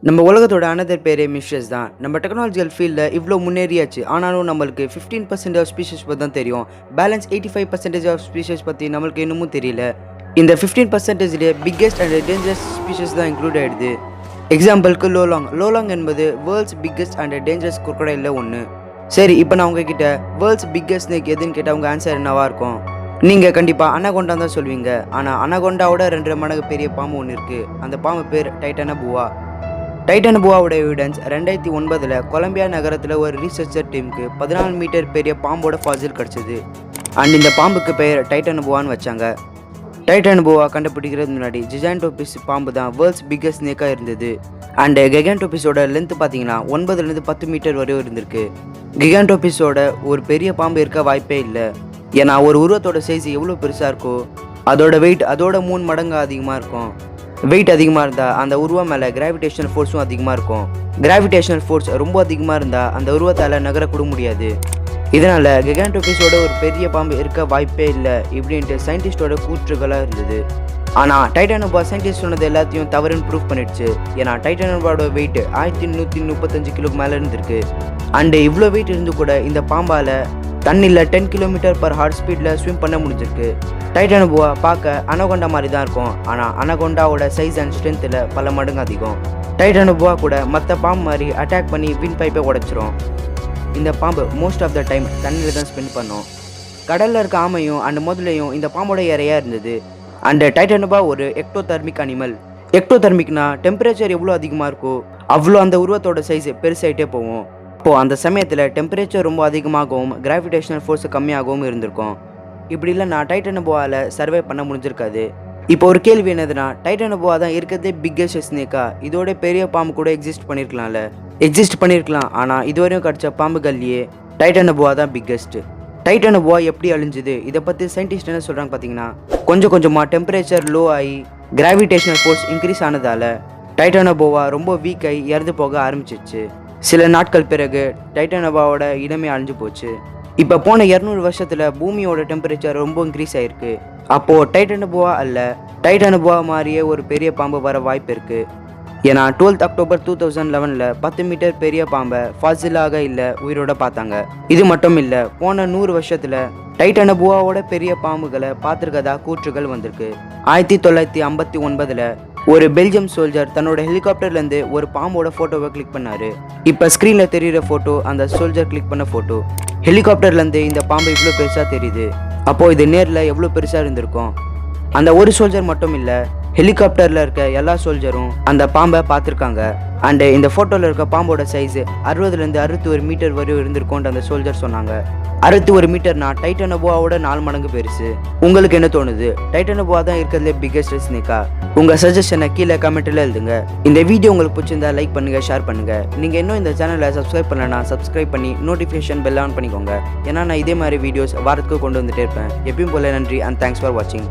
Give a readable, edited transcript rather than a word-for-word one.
நம்ம உலகத்தோட அனதர் பேரே மிஷஸ் தான். நம்ம டெக்னாலஜிக்கல் ஃபீல்டில் இவ்வளோ முன்னேறியாச்சு. ஆனாலும் நம்மளுக்கு 15% ஆஃப் ஸ்பீஷஸ் பற்றி தான் தெரியும். பேலன்ஸ் 85% ஆஃப் ஸ்பீஷஸ் பற்றி நம்மளுக்கு இன்னமும் தெரியல. இந்த 15%லேயே பிக்கெஸ்ட் அண்ட் டேஞ்சரஸ் ஸ்பீஷஸ் தான் இன்க்ளூட் ஆகிடுது. எக்ஸாம்பிளுக்கு லோலாங் என்பது world's biggest and dangerous crocodile ஒன்று. சரி, இப்போ நான் உங்ககிட்ட வேர்ல்ட்ஸ் பிக்கெஸ்ட் ஸ்னேக் எதுன்னு கேட்டால் உங்கள் ஆன்சர் என்னவாக இருக்கும்? நீங்கள் கண்டிப்பாக anaconda தான் சொல்வீங்க. ஆனால் anacondaவோட 2 மடங்கு பெரிய பாம்பு ஒன்று இருக்குது. அந்த பாம்பு பேர் டைட்டானோபோவா. டைட்டானோபோவாவோட எவிடன்ஸ் 2009 கொலம்பியா நகரத்தில் ஒரு ரிசர்ச்சர் டீமுக்கு 14 மீட்டர் பெரிய பாம்போட ஃபாசில் கிடச்சிது. அண்ட் இந்த பாம்புக்கு பெயர் டைட்டானோபோவான்னு வச்சாங்க. டைட்டானோபோவா கண்டுபிடிக்கிறது முன்னாடி ஜிஜான்டோபிஸ் பாம்பு தான் வேர்ல்ட்ஸ் பிக்கெஸ்ட் ஸ்னேக்காக இருந்தது. அண்ட் கிகான்டோபிஸோட லென்த் பார்த்தீங்கன்னா 9லேருந்து 10 மீட்டர் வரையும் இருந்திருக்கு. கிகான்டோபிஸோட ஒரு பெரிய பாம்பு இருக்க வாய்ப்பே இல்லை. ஏன்னா ஒரு உருவத்தோட சைஸ் எவ்வளோ பெருசாக இருக்கோ அதோட வெயிட் அதோட 3 மடங்கு அதிகமாக இருக்கும். வெயிட் அதிகமாக இருந்தால் அந்த உருவம் மேலே கிராவிடேஷனல் ஃபோர்ஸும் அதிகமாக இருக்கும். கிராவிடேஷனல் ஃபோர்ஸ் ரொம்ப அதிகமாக இருந்தால் அந்த உருவத்தால் நகரக்கூட முடியாது. இதனால் கிகான்டோபிஸோட ஒரு பெரிய பாம்பு இருக்க வாய்ப்பே இல்லை இப்படின்ட்டு சயின்டிஸ்டோட கூற்றுகளாக இருந்தது. ஆனால் டைட்டானோபா சயின்டிஸ்ட் சொன்னது எல்லாத்தையும் தவறுன்னு ப்ரூவ் பண்ணிடுச்சு. ஏன்னா டைட்டானோபாவோட வெயிட் 1135 கிலோக்கு மேலே இருந்திருக்கு. அண்டு இவ்வளோ வெயிட் இருந்து கூட இந்த பாம்பால் தண்ணியில் 10 km/h ஸ்பீடில் ஸ்விம் பண்ண முடிஞ்சிருக்கு. டைட்டானோபோவா பார்க்க anaconda மாதிரி தான் இருக்கும். ஆனால் anacondaவோட சைஸ் அண்ட் ஸ்ட்ரென்த்தில் பல மடங்கு அதிகம். டைட்டானோபோவா கூட மற்ற பாம்பு மாதிரி அட்டாக் பண்ணி வின் பைப்பை உடைச்சிரும். இந்த பாம்பு மோஸ்ட் ஆஃப் த டைம் தண்ணியில் தான் ஸ்பெண்ட் பண்ணும். கடலில் இருக்க ஆமையும் அண்ட் முதலையும் இந்த பாம்போட இறையாக இருந்தது. அண்ட் டைட்டானோபா ஒரு எக்டோதெர்மிக் அனிமல். எக்டோதெர்மிக்னா டெம்பரேச்சர் எவ்வளோ அதிகமாக இருக்கோ அவ்வளோ அந்த உருவத்தோட சைஸ் பெருசாகிட்டே போகும். இப்போது அந்த சமயத்தில் டெம்பரேச்சர் ரொம்ப அதிகமாகவும் கிராவிடேஷனல் ஃபோர்ஸ் கம்மியாகவும் இருந்திருக்கும். இப்படி இல்லைனா டைட்டானோபோவால் சர்வே பண்ண முடிஞ்சிருக்காது. இப்போ ஒரு கேள்வி என்னதுன்னா, டைட்டானோபோவா தான் இருக்கிறதே பிக்கெஸ்ட் ஸ்னேக்கா? இதோட பெரிய பாம்பு கூட எக்ஸிஸ்ட் பண்ணியிருக்கலாம். ஆனால் இதுவரையும் கிடச்ச பாம்புகள்லேயே டைட்டானோபோவா தான் பிக்கெஸ்ட். டைட்டானோபோவா எப்படி அழிஞ்சுது இதை பற்றி சயின்டிஸ்ட் என்ன சொல்கிறாங்க பார்த்தீங்கன்னா, கொஞ்சம் கொஞ்சமாக டெம்பரேச்சர் லோ ஆகி கிராவிடேஷனல் ஃபோர்ஸ் இன்க்ரீஸ் ஆனதால் டைட்டானோபோவா ரொம்ப வீக் ஆகி இறந்து போக ஆரம்பிச்சிச்சு. சில நாட்கள் பிறகு டைட்டானோபாவோட இடமே அழிஞ்சு போச்சு. இப்போ போன 200 வருஷத்தில் பூமியோட டெம்பரேச்சர் ரொம்ப இன்க்ரீஸ் ஆகிருக்கு. அப்போது டைட்டானோபோவா அல்ல, டைட்டானோபோவா மாதிரியே ஒரு பெரிய பாம்பு வர வாய்ப்பு இருக்குது. ஏன்னா 12 அக்டோபர் 2011 10 மீட்டர் பெரிய பாம்பை ஃபாசிலாக இல்லை உயிரோட பார்த்தாங்க. இது மட்டும் இல்லை, போன 100 வருஷத்தில் டைட்டானோபோவாவோட பெரிய பாம்புகளை பார்த்துருக்கதா கூற்றுகள் வந்திருக்கு. 1959 ஒரு பெல்ஜியம் சோல்ஜர் தன்னோட ஹெலிகாப்டர்லேருந்து ஒரு பாம்போட ஃபோட்டோவை கிளிக் பண்ணார். இப்போ ஸ்க்ரீனில் தெரிகிற ஃபோட்டோ அந்த சோல்ஜர் கிளிக் பண்ண ஃபோட்டோ. ஹெலிகாப்டர்லேருந்து இந்த பாம்பு இவ்வளோ பெருசாக தெரியுது. அப்போது இது நேரில் எவ்வளோ பெருசாக இருந்திருக்கும். அந்த ஒரு சோல்ஜர் மட்டும் இல்லை, ஹெலிகாப்டரில் இருக்க எல்லா சோல்ஜரும் அந்த பாம்பை பார்த்துருக்காங்க. அண்டு இந்த ஃபோட்டோவில் இருக்க பாம்போட சைஸு 60லேருந்து 61 மீட்டர் வரையும் இருந்திருக்கும்னு அந்த சோல்ஜர் சொன்னாங்க. 61 மீட்டர்னா டைட்டானோபோவாவோட 4 மடங்கு பெருசு. உங்களுக்கு என்ன தோணுது? டைட்டானோபோவா தான் இருக்கிறதுலே பிக்கெஸ்ட் ஸ்னேக்கா? உங்கள் சஜஷனை கீழே கமெண்ட்டில் எழுதுங்க. இந்த வீடியோ உங்களுக்கு பிடிச்சிருந்தா லைக் பண்ணுங்கள், ஷேர் பண்ணுங்கள். நீங்கள் இன்னும் இந்த சேனலை சப்ஸ்கிரைப் பண்ணலன்னா சப்ஸ்கிரைப் பண்ணி நோட்டிஃபிகேஷன் பெல் ஆன் பண்ணிக்கோங்க. ஏன்னா நான் இதே மாதிரி வீடியோஸ் வாரத்துக்கு கொண்டு வந்துட்டே இருப்பேன். எப்பயும் போல நன்றி அண்ட் தேங்க்ஸ் ஃபார் வாட்சிங்.